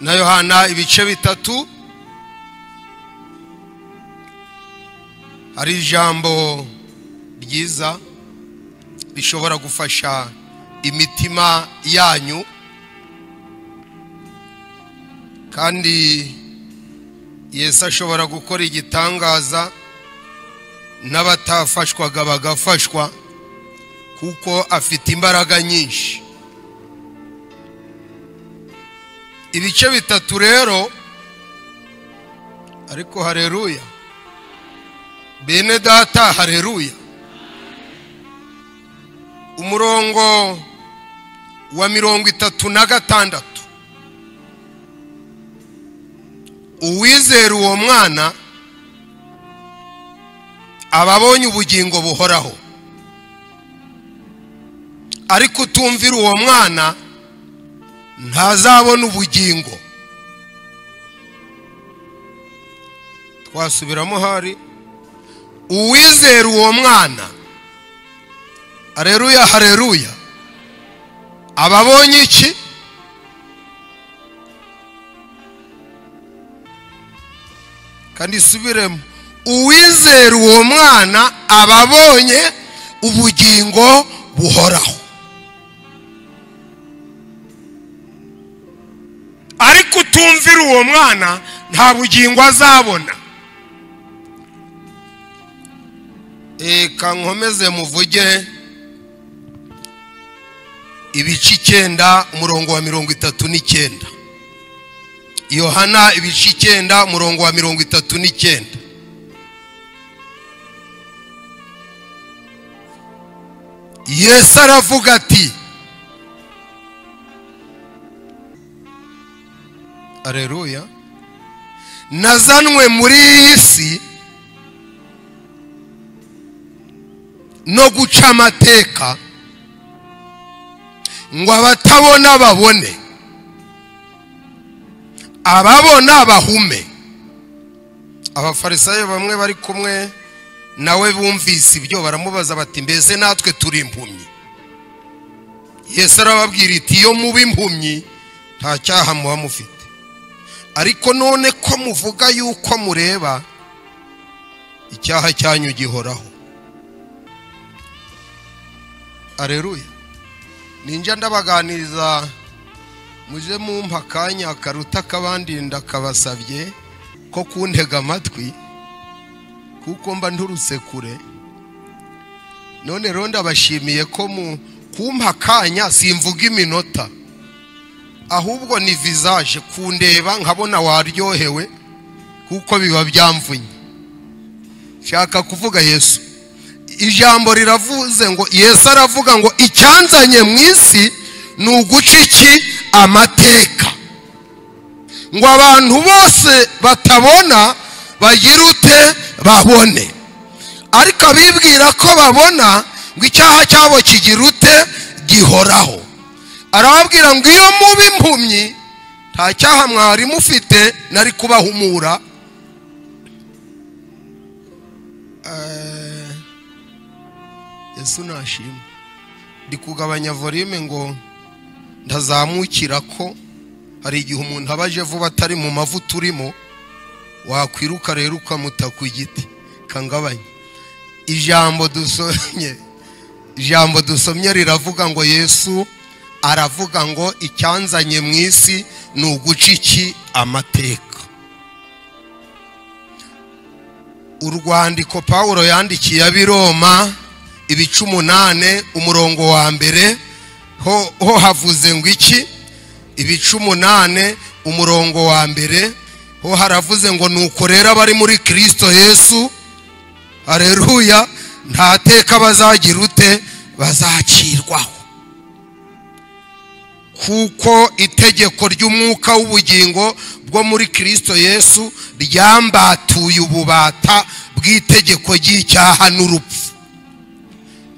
na Yohana ibice bitatu. Hari ijambo ryiza rishobora gufasha imitima yanyu, kandi Yesu ashobora gukora igitangaza n'abatafashwaga bagafashwa, kuko afite imbaraga nyinshi. Ibice bitatu rero, ariko haleluya, bene data, haleluya. Umurongo wa 36, uwizera uwo mwana ababonye ubugingo buhoraho, ariko utumvira uwo mwana ntazabona ubugingo. Twasubiramo, hari uwizera uwo mwana, haleluya haleluya, ababonye iki? Kandi subiremo, uwizera uwo mwana ababonye ubugingo buhoraho, ariko utumvira uwo mwana nta bugingo azabona. Kankomeze muvuge ibice 9 umurongo wa 39. Yohana ibice 9 umurongo wa 39. Yesu aravuga ati, haleluya, nazanwe muri iyi si no guca amateka ngo abatabona babone, ababona bahume. Abafarisayo bamwe bari kumwe nawe bumvise ibyo, baramubaza bati, mbese natwe turi impumyi? Yesu arababwira iti, iyo muba impumyi nta cyaha muba mufite, ariko none ko muvuga yuko mureba, icyaha cyanyu gihoraho. Haleluya. Ninjya ndabaganiriza, muje mumpa akanya karuta kabandi ndakabasabye ko kuntega amatwi, kuko mba nturutse kure. None rero ndabashimiye ko kumpa akanya, simvuga iminota, ahubwo ni visage, kundeba nkabona waryohewe, kuko biba byamvunye. Shaka kuvuga Yesu. Ijambo riravuze ngo, Yesu aravuga ngo icyanzanye mu isi ni uguca iki? Amateka, ngo abantu bose batabona bagira ute? Babone. Ariko abibwira ko babona, ngo icyaha cyabo kigira ute? Gihoraho. Arababwira ngo iyo muba impumyi nta cyaha mwari mufite, nari kubahumura. Yesu nashimwe. Ndi kugabanya volume ngo ndazamukira, ko hari igihe umuntu abaje vuba atari mu mavuta urimo, wakwiruka rero ukamuta ku giti. Kangabanye. Ijambo dusomye riravuga ngo Yesu aravuga ngo icyanzanye mu isi ni uguca iki? Amateka. Urwandiko Pawulo yandikiye ab'Iroma ibice 8 umurongo wa 1, ho havuze ngo iki? Ibice 8 umurongo wa 1, ho haravuze ngo nuko rero bari muri Kristo Yesu, haleluya, nta teka bazagira ute? Bazacirwaho, kuko itegeko ry'umwuka w'ubugingo bwo muri Kristo Yesu ryambatuye ububata bw'itegeko ry'icyaha n'urupfu.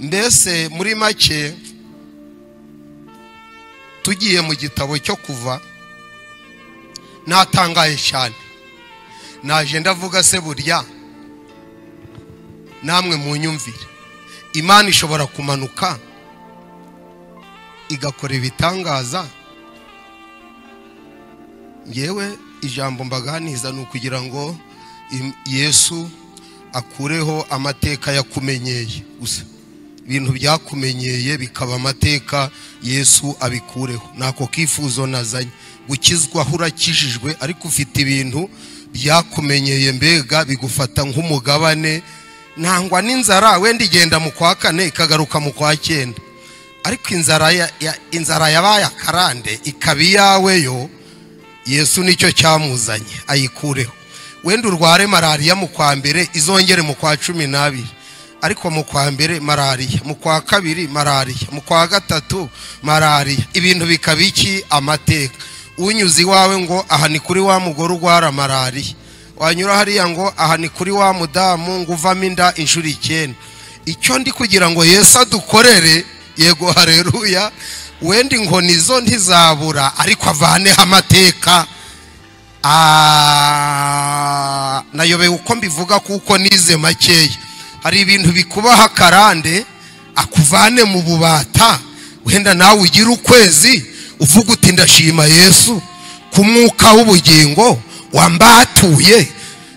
Mbese muri make, tugiye mu gitabo cyo Kuva, natangaye cyane. Naje ndavuga se burya namwe mu nyumvire, Imana ishobora kumanuka igakora ibitangaza ngewe ijambo mbaganiza ni ukugira ngo Yesu akureho amateka yakumenyeye gusa, ibintu byakumenyeye bikaba amateka Yesu abikureho. Nako kifuzo nazanye, gukizwa urakijijwe ariko ufite ibintu byakumenyeye mbega bigufata nk'umugabane. Nangwa n'inzara wenda igenda mu kwa kane ikagaruka mu kwa cyenda, ariko inzara yabaye akarande ikaba iyawe yo. Yesu nicyo cyamuzanye ayikureho. Wenda urware malariya mu kwa mbere izongere mu kwa 12, ariko mu kwa mbere malariya, mu kwa kabiri malariya, mu kwa gatatu malariya, ibintu bikabiki amateka. Unyuzi wawe ngo aha ni kuri wa mugore urwara malariya, wanyura hariya ngo aha ni kuri wa mudamu ngo uvamo inda inshuro 9. Icyo ndi kugira ngo Yesu adukorere, yego haleluya, wenda inkoni zo ntizabura ariko avaneho amateka. Nayobewe uko mbivuga kuko nize makeya. Hari ibintu bikubaho akarande akuvane mu bubata, wenda nawe ugira ukwezi uvuga uti ndashima Yesu ku mwuka w'ubugingo wambatuye,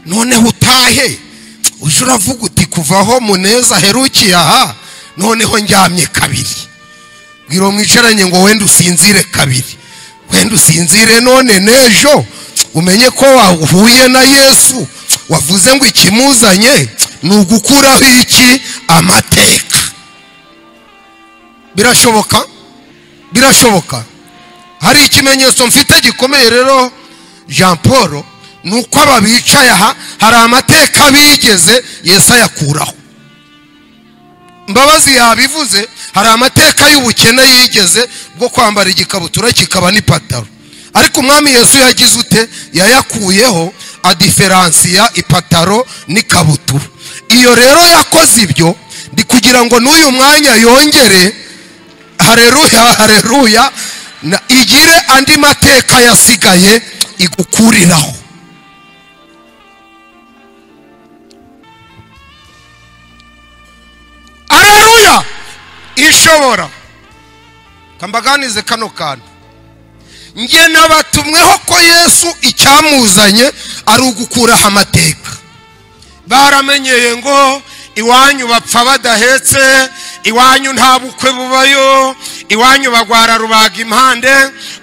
noneho utahe uje uravuga uti kuvaho muneza herukiye aha noneho njyamye kabiri. Bwiro mwicaranye ngo wenda usinzire kabiri, wenda usinzire none nejo umenye ko wahuye na Yesu, wavuze ngo ikimuzanye ni ugukuraho iki amateka. Birashoboka? Birashoboka. Hari ikimenyetso mfite gikomeye rero Jean Paul, nuko ababicaye aha hari amateka bigeze Yesu yakuraho. Mbabazi yabivuze, hari amateka y'ubukene yigeze bwo kwambara igikabutura kikaba n'ipataro, ariko umwami Yesu yagize ute? Yayakuyeho adiferansiya ipataro n'ikabutura. Iyo rero yakoze ibyo, ndi kugira ngo n'uyu mwanya yongere, haleluya haleluya, igire andi mateka yasigaye igukuriraho. Haleluya. Ishobora kambaganize kano kantu, nge nabatumweho ko Yesu icyamuzanye ari ugukuraho amateka. Baramenyeye ngo iwanyu bapfa badahetse, iwanyu nta bukwe bubayo, iwanyu bagwara rubaga impande,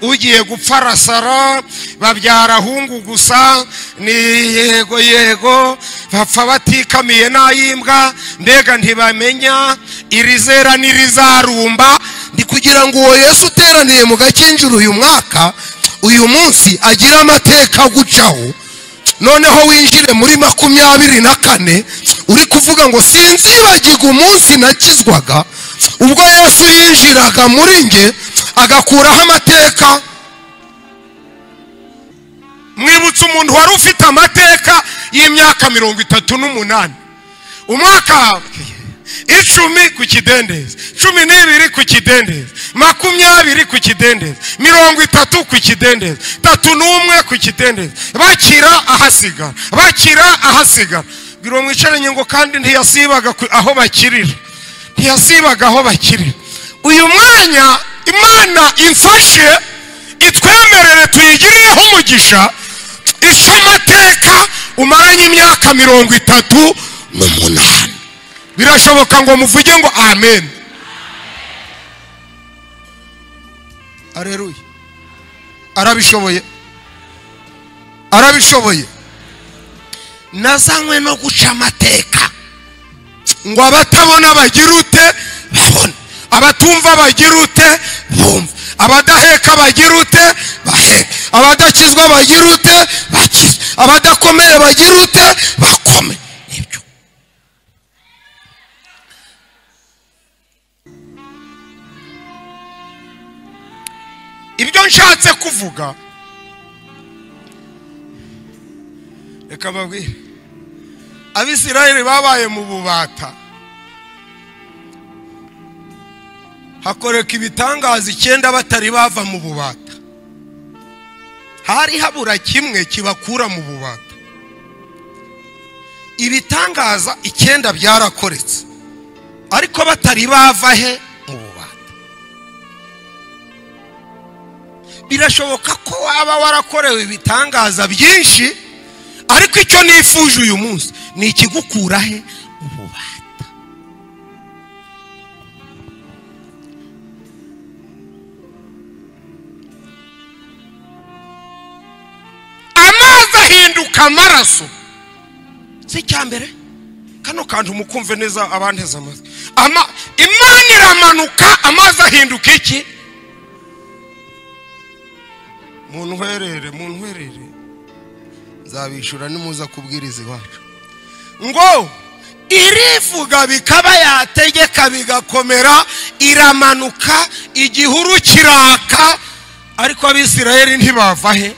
ugiye gupfa arasara, babyara hungu gusa, ni yego yego, bapfa batikamiye nayimbwa, mbega ntibamenya irizera n'irizarumba. Ndi kugira ngo uwo Yesu uteraniye mu Gakinjiro uyu mwaka, uyu munsi agira amateka gucaho, noneho winjire muri 24 uri kuvuga ngo sinzibagirwa umunsi nakizwaga, ubwo Yesu yinjiraga muri nge agakuraho amateka. Mwibutse umuntu wari ufite amateka y'imyaka 38, umwaka 10 ku kidendezi, 12 ku kidendezi, 20 ku kidendezi, 30 ku kidendezi, 31 ku kidendezi, bakira ahasigara, bakira ahasigara. Biro mwicaranye ngo kandi ntiyasibaga aho bakirira, ntiyasibaga aho bakirira. Uyu mwanya Imana imfashe itwemerere tuyigireho umugisha, isha amateka umaranye imyaka 38. Birashoboka ngo muvuge ngo amen. Haleluya. Arabishoboye, arabishoboye. Nazanywe no guca amateka ngo abatabona bagira ute babona, abatumva bagira ute bumva, abadaheka bagira ute baheka, abadakizwa bagira ute bakiza, abadakomeye bagira ute bakome. Nibyo ibyo nshatse kuvuga. Reka babwire, Abisirayeli babaye mu bubata, hakoreka ibitangaza 9 batari bava mu bubata. Hari habura kimwe kibakura mu bubata. Ibitangaza 9 byarakoretse, ariko batari bava he mu bubata. birashoboka ko waba warakorewe ibitangaza byinshi, ariko icyo nifuje uyu munsi ni ikigukura he ububata. Amazi ahinduka amaraso, si cyambere kano kantu mukumve neza abanteza amazi. Imana iramanuka, amazi ahinduka iki? Muntwerere nzabishura nimuza kubwiriza iwacu. Ngo irivuga bikaba, yategeka bigakomera, iramanuka, igihuru kiraka, ariko Abisirayeli ntibava he?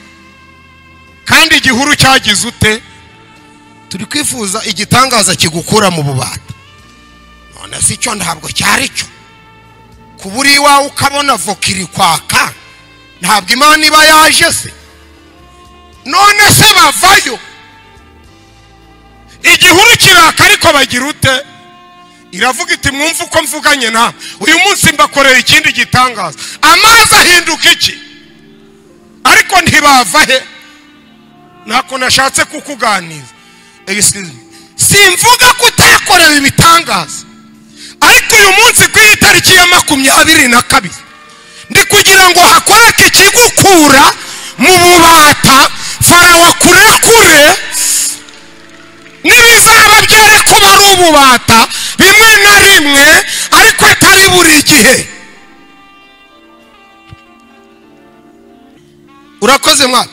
Kandi igihuru cyagize ute? Turi kwifuza igitangaza kigukura mu bubata. None si cyo ntabwo cyari cyo. Kuburi iwawe ukabona vokiri kwaka, ntabwo Imana iba yaje se? None se bavayo? Igihuru kiraka ariko bagira ute? Iravuga iti mwumva uko mvuganye nawe, uyu munsi mbakorera ikindi gitangaza. Amazi ahinduka iki? Ariko ntibava he? Nako nashatse kukuganiza. Simvuga ko utakorewe ibitangaza, ariko uyu munsi ku itariki ya 22 ndi kugira ngo hakoreke ikigukura mu bubata. Farawo akurekure, n'ibizaba byere kuba ari ububata bimwe na rimwe, ariko atari buri gihe. Urakoze mwana,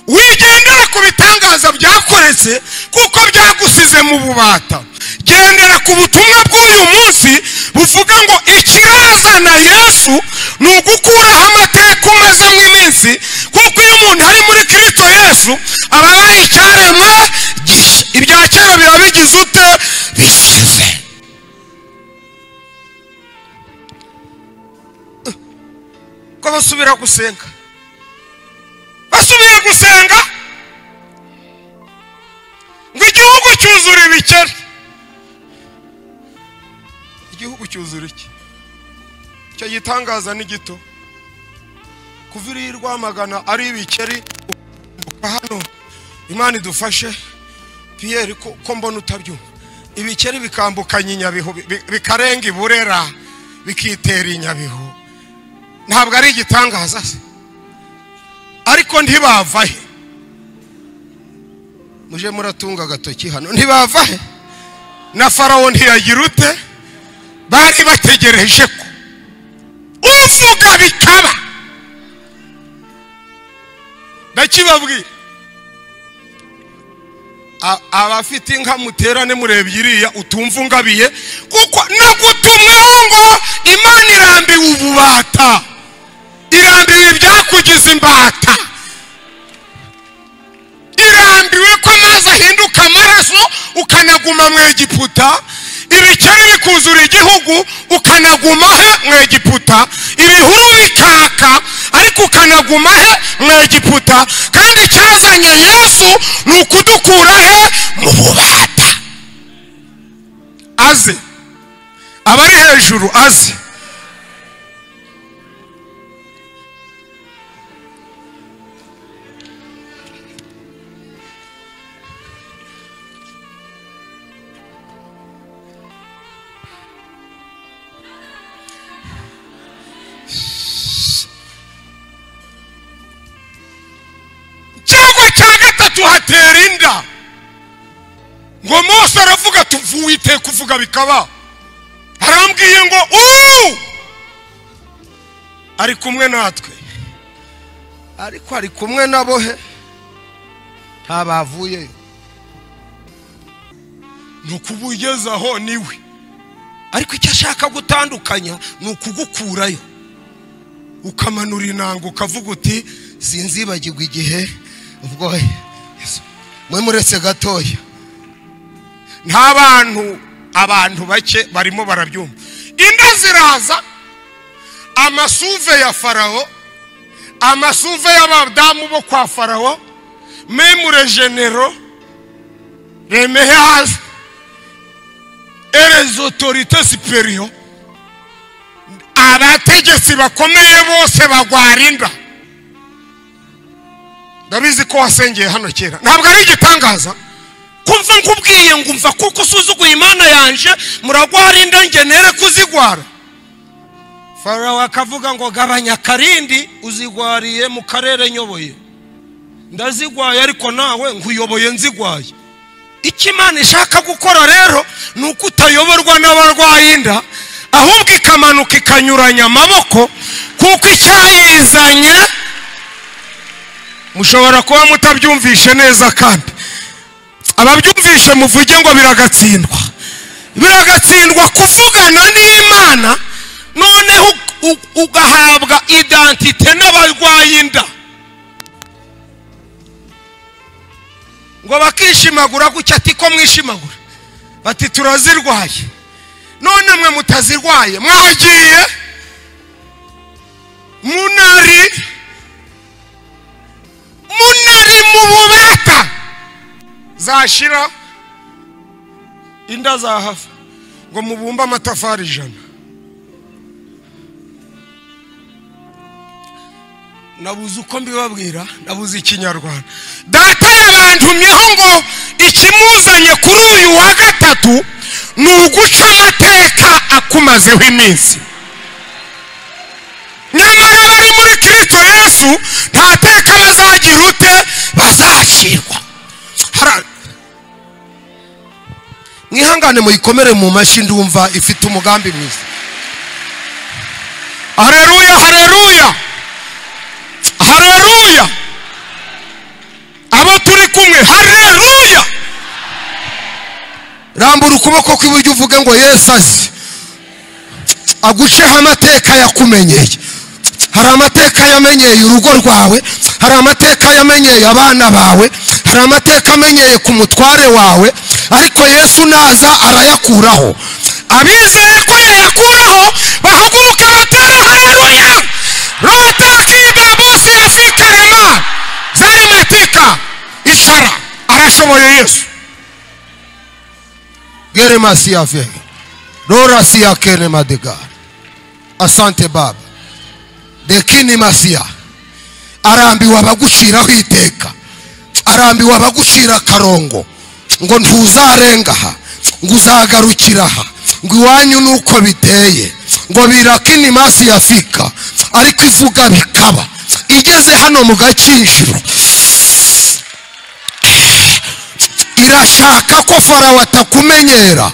wigendera ku bitangaza byakoretse kuko byagusize mu bubata. Gendera ku butumwa bw'uyu munsi buvuga ngo ikirazana Yesu ni ugukuraho amateka umazemo iminsi, kuko iyo umuntu ari muri Kristo Yesu aba abaye icyaremwe gishya. Ibya kera biba bigize ute? Bishize. Ko basubira gusenga, basubiye gusenga ngo igihugu cyuzura ibikeri. Igihugu cyuzura iki? Cyo gitangaza ni gito. Kuviri Rwamagana ari ibikeri hano. Imana idufashe Pierre ko mbona utabyumva. Ibikeri bikambukanya Nyabihu, bikarenga Burera, bikitera Nyabihu. Ntabwo ari igitangaza se? Ariko ntibava he? Muje muratunga agatoki hano. Ntibava he? Na Farawo ntiyagira ute? Bari bategereje ko uvuga bikaba. Ndakibabwira, abafite inka muterane murebye iriya utumva ungabiye, kuko nagutumweho ngo Imana irambiwe ububata, irambiwe ibyakugize imbata, irambiwe ko amazi ahinduka amaraso ukanaguma mu Egiputa, ibikeri bikuzura igihugu ukanaguma he mu Egiputa, ibihuru bikaka ariko ukanaguma he mu Egiputa. Kandi icyazanye Yesu ni ukudukura he mu bubata. Aze abari hejuru, aze. Tuhatera inda ngo Mose aravuga tuvuite kuvuga bikaba. Arambwiye ngo ari kumwe natwe, ariko ari kumwe nabo he? Ntabavuye. Nukubugezaho niwe, ariko icyo ashaka gutandukanya ni ukugukurayo, ukamanura inanga ukavuga uti sinzibagirwa igihe ubwo mwe muretse gatoya. Nta abantu bake barimo barabyumva. Inda ziraza, amasuve ya Farawo, amasuve y'abadamu bo kwa Farawo, memure genero, et les autorités supérieures, abategetsi bakomeye bose bagwarinda. Ndabizi ko wasengeye hano kera, ntabwo ari igitangaza kumva nkubwiye ngumva kuko usuzuguye Imana yanje muragwarinda ngenere kuzigwara. Farawo akavuga ngo gabanya karindi uzigwariye mu karere nyoboye, ndazigwaye ariko nawe nguyoboye nzigwaye. Iki Imana ishaka gukora rero nuko utayoborwa n'abarwayinda, ahubwo ikamanuka ikanyuranya amaboko, kuko icyayizanye mushobora kuba mutabyumvishe neza, kandi ababyumvishe muvuge ngo biragatsindwa. Biragatsindwa kuvugana n'Imana noneho ugahabwa identite n'abarwayinda ngo bakishimagura gutya ati ko mwishimagura, bati turazirwaye. None mwe mutazirwaye mwagiye munari mu bubata, zashira inda zahava ngo mubumba amatafari 100. Nabuze uko mbibabwira, nabuze ikinyarwanda. Data yabantumyeho ngo ikimuzanye kuri uyu wa gatatu ni uguca amateka akumazeho iminsi. Nyamara bari muri Kristo Yesu nta teka bazagira ute, bazacirwa. Mwihangane muyikomere mu mashyi, ndumva ifite umugambi mwiza. Haleluya, haleluya, haleluya. Abo turi kumwe, haleluya. Rambura ukuboko kw'iburyo uvuge ngo Yesu azi aguceho amateka yakumenyeye. Hari amateka yamenyeye urugo rwawe, hari amateka yamenyeye abana bawe, hari amateka amenyeye ku mutware wawe, ariko Yesu naza arayakuraho. Abizeye ko yayakuraho bahaguruke batere haleluya. Rotakida bosi afika rema zarimetika ishara, arashoboye Yesu. Gere masi ave Rora siya kene madega. Asante Baba. Dekini masia. Arambiwe abaguciraho iteka, arambiwe abagucira karongo ngo ntuzarengaha, ngo uzagarukiraha, ngo iwanyu nuko biteye, ngo birakini masi yafika, ariko ivuga bikaba. Igeze hano mu Gakinjiro irashaka ko Farawo atakumenyera,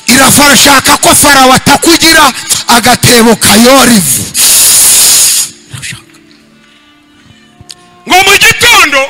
irashaka ko Farawo atakugira agatebo kayorivu. Ngo mu gitondo